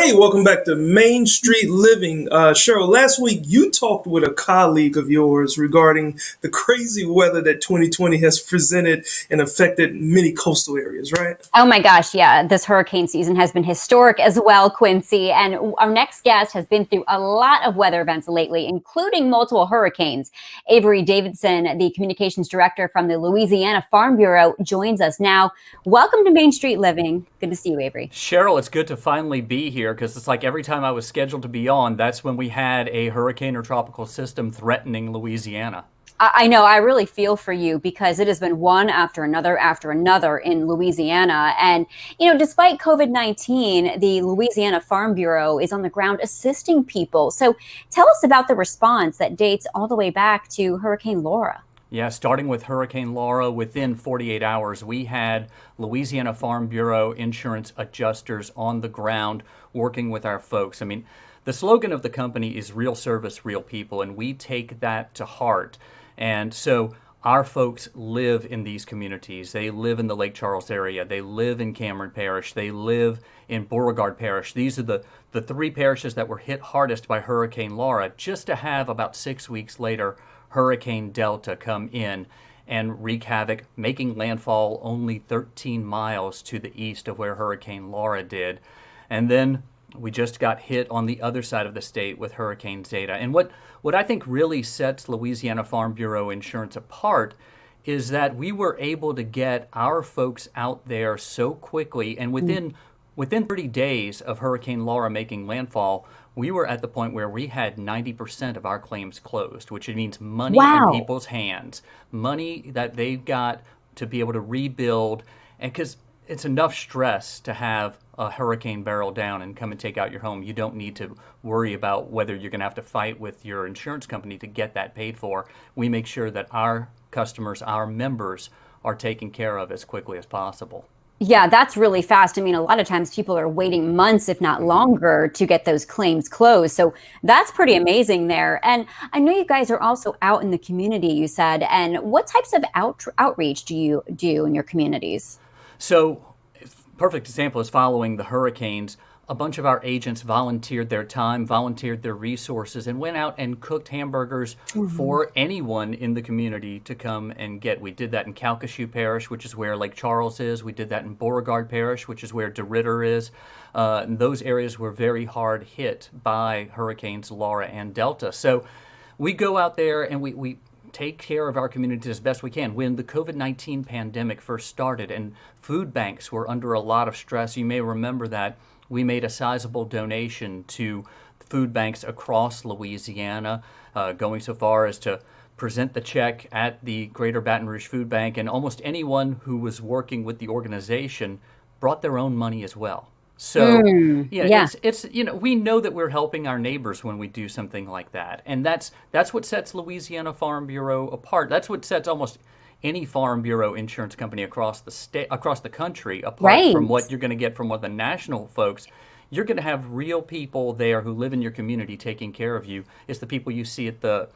Hey, welcome back to Main Street Living. Cheryl, last week you talked with a colleague of yours regarding the crazy weather that 2020 has presented and affected many coastal areas, right? Oh my gosh, yeah. This hurricane season has been historic as well, Quincy. And our next guest has been through a lot of weather events lately, including multiple hurricanes. Avery Davidson, the communications director from the Louisiana Farm Bureau, joins us now. Welcome to Main Street Living. Good to see you, Avery. Cheryl, it's good to finally be here because it's like every time I was scheduled to be on, that's when we had a hurricane or tropical system threatening Louisiana. I know, I really feel for you because it has been one after another in Louisiana. And, despite COVID-19, the Louisiana Farm Bureau is on the ground assisting people. So tell us about the response that dates all the way back to Hurricane Laura. Yeah, starting with Hurricane Laura, within 48 hours, we had Louisiana Farm Bureau insurance adjusters on the ground working with our folks. I mean, the slogan of the company is real service, real people, and we take that to heart. And so our folks live in these communities. They live in the Lake Charles area. They live in Cameron Parish. They live in Beauregard Parish. These are the three parishes that were hit hardest by Hurricane Laura, just to have about 6 weeks later Hurricane Delta come in and wreak havoc, making landfall only 13 miles to the east of where Hurricane Laura did. And then we just got hit on the other side of the state with Hurricane Zeta. And what I think really sets Louisiana Farm Bureau insurance apart is that we were able to get our folks out there so quickly, and within 30 days of Hurricane Laura making landfall, we were at the point where we had 90% of our claims closed, which means money in people's hands, money that they've got to be able to rebuild. And because it's enough stress to have a hurricane barrel down and come and take out your home. You don't need to worry about whether you're going to have to fight with your insurance company to get that paid for. We make sure that our customers, our members, are taken care of as quickly as possible. Yeah, that's really fast. I mean, a lot of times people are waiting months, if not longer, to get those claims closed. So that's pretty amazing there. And I know you guys are also out in the community, you said. And what types of outreach do you do in your communities? So, perfect example is following the hurricanes. A bunch of our agents volunteered their time, volunteered their resources, and went out and cooked hamburgers for anyone in the community to come and get. We did that in Calcasieu Parish, which is where Lake Charles is. We did that in Beauregard Parish, which is where DeRidder is. And those areas were very hard hit by hurricanes Laura and Delta. So we go out there and we take care of our communities as best we can. When the COVID-19 pandemic first started and food banks were under a lot of stress, you may remember that we made a sizable donation to food banks across Louisiana, going so far as to present the check at the Greater Baton Rouge Food Bank, and almost anyone who was working with the organization brought their own money as well. So, it's we know that we're helping our neighbors when we do something like that, and that's what sets Louisiana Farm Bureau apart. That's what sets almost any Farm Bureau insurance company across the country apart from what you're going to get from what the national folks. You're going to have real people there who live in your community taking care of you. It's the people you see at the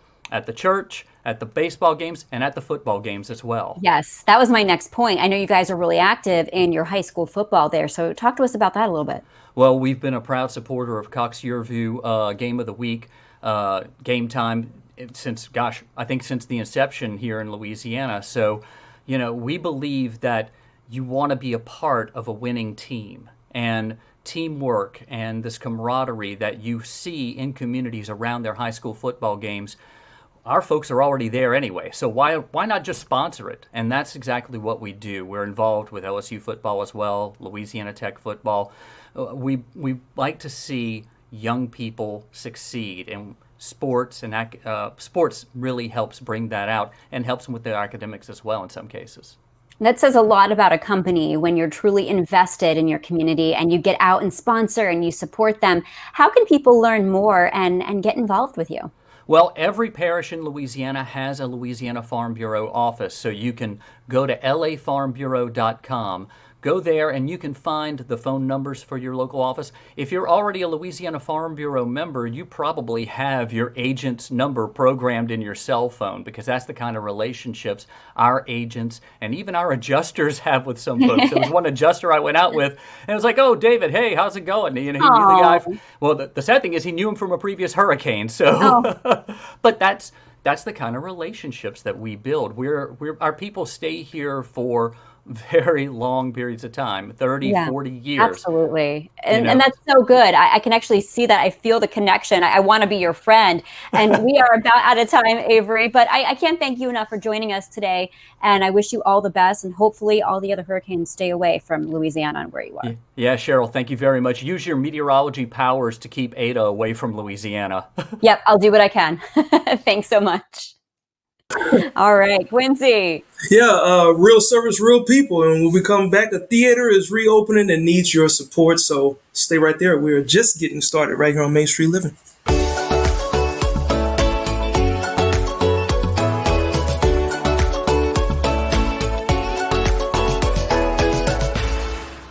church, at the baseball games, and at the football games as well. Yes, that was my next point. I know you guys are really active in your high school football there, so talk to us about that a little bit. Well, we've been a proud supporter of Cox Yearview Game of the Week, game time, since the inception here in Louisiana. So, we believe that you want to be a part of a winning team, and teamwork and this camaraderie that you see in communities around their high school football games. Our folks are already there anyway, so why not just sponsor it? And that's exactly what we do. We're involved with LSU football as well, Louisiana Tech football. We like to see young people succeed, and sports really helps bring that out and helps them with their academics as well in some cases. That says a lot about a company when you're truly invested in your community and you get out and sponsor and you support them. How can people learn more and get involved with you? Well, every parish in Louisiana has a Louisiana Farm Bureau office, so you can go to lafarmbureau.com, go there and you can find the phone numbers for your local office. If you're already a Louisiana Farm Bureau member, you probably have your agent's number programmed in your cell phone, because that's the kind of relationships our agents and even our adjusters have with some folks. There was one adjuster I went out with, and it was like, "Oh, David, hey, how's it going?" He knew the guy. Well, the sad thing is he knew him from a previous hurricane. So, but that's the kind of relationships that we build. Our people stay here for very long periods of time, 30, 40 years. Absolutely. And that's so good. I can actually see that. I feel the connection. I want to be your friend. And we are about out of time, Avery, but I can't thank you enough for joining us today. And I wish you all the best. And hopefully all the other hurricanes stay away from Louisiana and where you are. Yeah, Cheryl, thank you very much. Use your meteorology powers to keep Ada away from Louisiana. Yep, I'll do what I can. Thanks so much. All right, Quincy. Yeah, real service, real people. And when we come back, the theater is reopening and needs your support. So stay right there. We're just getting started right here on Main Street Living.